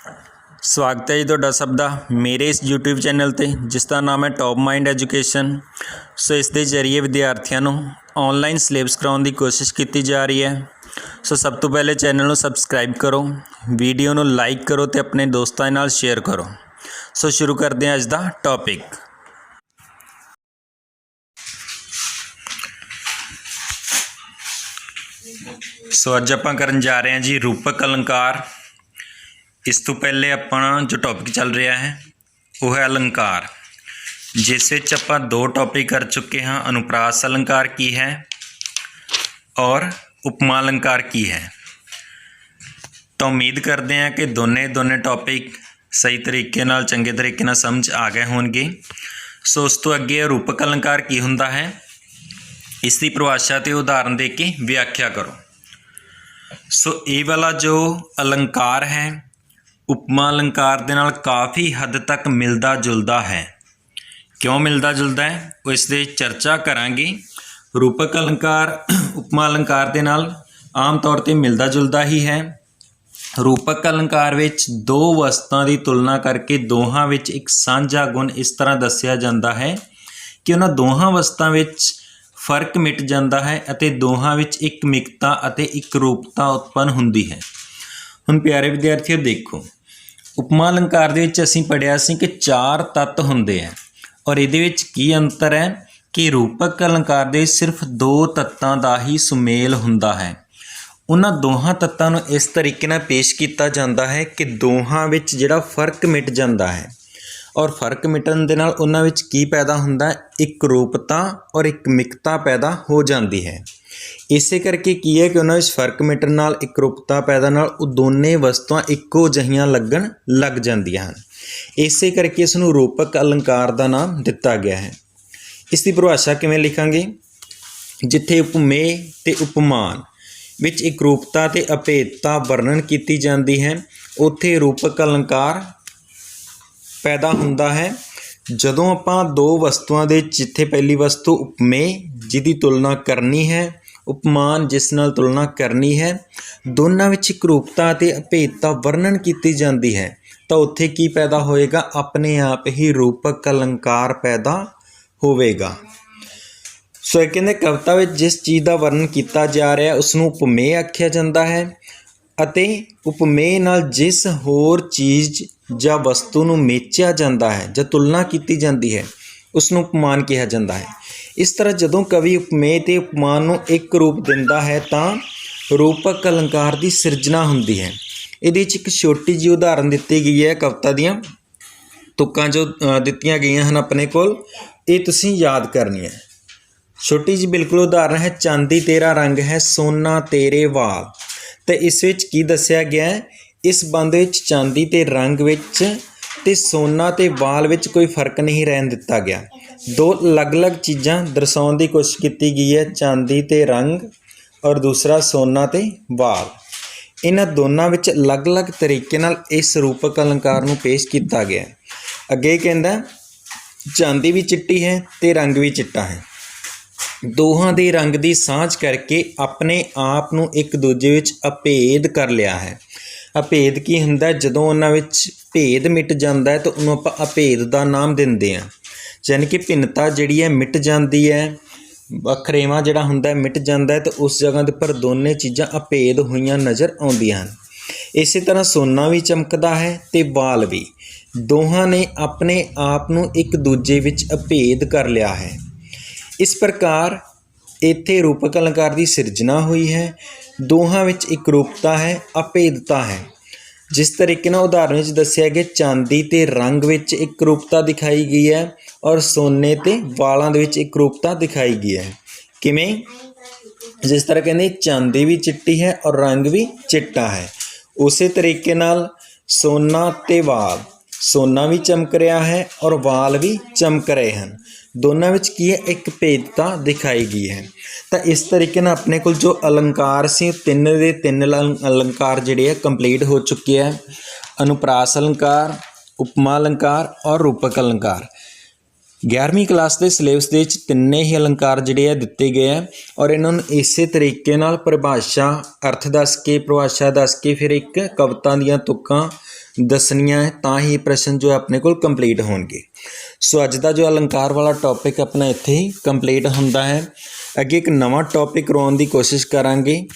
स्वागत है जी तुहाडा सब दा मेरे इस यूट्यूब चैनल ते जिसका नाम है टॉप माइंड एजुकेशन। सो इस दे जरिए विद्यार्थियों नूं ऑनलाइन सिलेबस कराउण दी कोशिश की जा रही है। सो सब तो पहले चैनल नूं सबसक्राइब करो, वीडियो नूं लाइक करो तो अपने दोस्तों नाल शेयर करो। सो शुरू करते हैं अज दा टॉपिक। सो अज आपां करन जा रहे हैं जी रूपक अलंकार। इस तो पहले अपना जो टॉपिक चल रहा है वह है अलंकार, जिस विच आपां दो टॉपिक कर चुके हैं। अनुप्रास अलंकार की है और उपमा अलंकार की है। तो उम्मीद करते हैं कि दोने टॉपिक सही तरीके नाल चंगे तरीके नाल समझ आ गए होंगे। सो उस तो अगे रूपक अलंकार की हुंदा है, इसकी परिभाषा ते उदाहरण दे के व्याख्या करो। सो ये वाला जो अलंकार है उपमा अलंकार दे नाल काफ़ी हद तक मिलता जुलता है। क्यों मिलता जुलता है वो इस दे चर्चा करांगे। रूपक अलंकार उपमा अलंकार दे नाल आम तौर पर मिलता जुलता ही है। रूपक अलंकार विच दो वस्तुओं की तुलना करके दोहां विच एक साझा गुण इस तरह दस्सिया जाता है कि उन्हां दोहां वस्तुओं विच फर्क मिट जाता है अते दोहां विच एक मिकता अते एक रूपता उत्पन्न हुंदी है। हुण प्यारे विद्यार्थियों देखो, उपमा अलंकार दे विच असीं पढ़िया सी कि चार तत्त हुंदे हैं और इहदे विच की अंतर है कि रूपक अलंकार दे सिर्फ दो तत्तां दा ही सुमेल हुंदा है। उन्हां दोहां तत्तां नूं इस तरीके नाल पेश किया जाता है कि दोहां विच जिहड़ा फर्क मिट जाता है और फर्क मिटन दे नाल उन्हां विच की पैदा हुंदा है, एक रूपता और एक मिकता पैदा हो जाती है। इसे करके की है कि उन्हां विच फर्क मिटन नाल एक रूपता पैदा नाल वो दोने वस्तुआं इक्को जिहियां लगन लग जांदियां हन। इसे करके इस नूं रूपक अलंकार का नाम दिता गया है। इसकी परिभाषा किवें लिखांगे? जिथे उपमेय ते उपमान विच एक रूपता ते अभेदता वर्णन की जाती है, उत्थे रूपक अलंकार पैदा हुंदा है। जदों आपां दो वस्तुआं दे जिथे पहली वस्तु उपमेय जिहदी तुलना करनी है, उपमान जिस नाल तुलना करनी है, दोनों विच एक रूपता ते अभेदता वर्णन की जाती है, तो उत्थे की पैदा होएगा? अपने आप ही रूपक अलंकार पैदा होवेगा। सो ये कहते कविता में जिस चीज़ का वर्णन किया जा रहा है उसनूं उपमेय आख्या जाता है अते उपमेय नाल जिस होर चीज़ ਜਾਂ वस्तु ਨੂੰ ਮੇਚਿਆ ਜਾਂਦਾ ਹੈ ਜਾਂ तुलना की जाती है उसनूं उपमान कहा जाता है। इस तरह जदों कवि उपमेय ते उपमान नूं एक रूप दिंदा है तां रूपक अलंकार की सिरजना हुंदी है। इहदे विच एक छोटी जी उदाहरण दित्ती गई है, कविता दीआं तुक्कां जो दित्तियां गईयां हन अपने कोल, ये तुसीं याद करनी है। छोटी जी बिल्कुल उदाहरण है, चांदी तेरा रंग है सोना तेरे वाल। तो इस विच की दस्सिया गया है? इस बंद विच चांदी ते रंग विच ते सोना ते वाल विच कोई फर्क नहीं रहन दिता गया। दो अलग अलग चीज़ां दर्शाउण की कोशिश की गई है, चांदी ते रंग और दूसरा सोना ते वाल। इन्हां दोनों विच अलग अलग तरीके नाल इस रूपक अलंकार नूं पेश किया गया। अगे कहंदा चांदी भी चिट्टी है ते रंग भी चिट्टा है, दोहां दे रंग की सांझ करके अपने आप नूं एक दूजे विच अभेद कर लिया है। अभेद की हुंदा? जदों उन्हां विच भेद मिट जाता है तो उन्होंने आपां अभेद का नाम दिंदे हां, यानी कि भिन्नता जिहड़ी है मिट जाती है, वखरेवा जिहड़ा हुंदा है मिट जाता है, तो उस जगह दे पर दोने चीज़ां अभेद होईयां नज़र आउंदियां हन। इस तरह सोना भी चमकदा है ते वाल भी, दोहां ने अपने आप नूं एक दूजे विच अभेद कर लिया है। इस प्रकार इत्थे रूपक अलंकार की सिरजना हुई है। दोहां विच एक रूपता है, अभेदता है। जिस तरीके नाल उदाहरण विच दस्सिया गया, चांदी ते रंग विच एक रूपता दिखाई गई है और सोने ते वालां दे विच एक रूपता दिखाई गई है। किवें? जिस तरह कहंदे चांदी भी चिट्टी है और रंग भी चिट्टा है, उस तरीके नाल सोना ते वाल, सोना भी चमक रहा है और वाल भी चमक रहे हैं। दोनों विच की है? एक भेदता दिखाई गई है। तो इस तरीके नाल अपने कोल जो अलंकार से तीन दे तीन अलंकार जिहड़े है कंप्लीट हो चुके हैं। अनुप्रास अलंकार, उपमा अलंकार और रूपक अलंकार। 11वीं क्लास के सिलेबस के तिन्ने ही अलंकार जिहड़े है दिते गए हैं और इन्होंने इस तरीके नाल परिभाषा अर्थ दस के परिभाषा दस के फिर एक कविता दीआं तुक्कां ਦੱਸਣੀਆਂ ਤਾਂ ਹੀ ਪ੍ਰਸ਼ਨ ਜੋ ਆਪਣੇ ਕੋਲ ਕੰਪਲੀਟ ਹੋਣਗੇ। ਸੋ ਅੱਜ ਦਾ ਜੋ ਅਲੰਕਾਰ ਵਾਲਾ ਟੌਪਿਕ ਆਪਣਾ ਇੱਥੇ ਹੀ ਕੰਪਲੀਟ ਹੁੰਦਾ ਹੈ। ਅੱਗੇ ਇੱਕ ਨਵਾਂ ਟੌਪਿਕ ਕਰਵਾਉਣ ਦੀ ਕੋਸ਼ਿਸ਼ ਕਰਾਂਗੇ।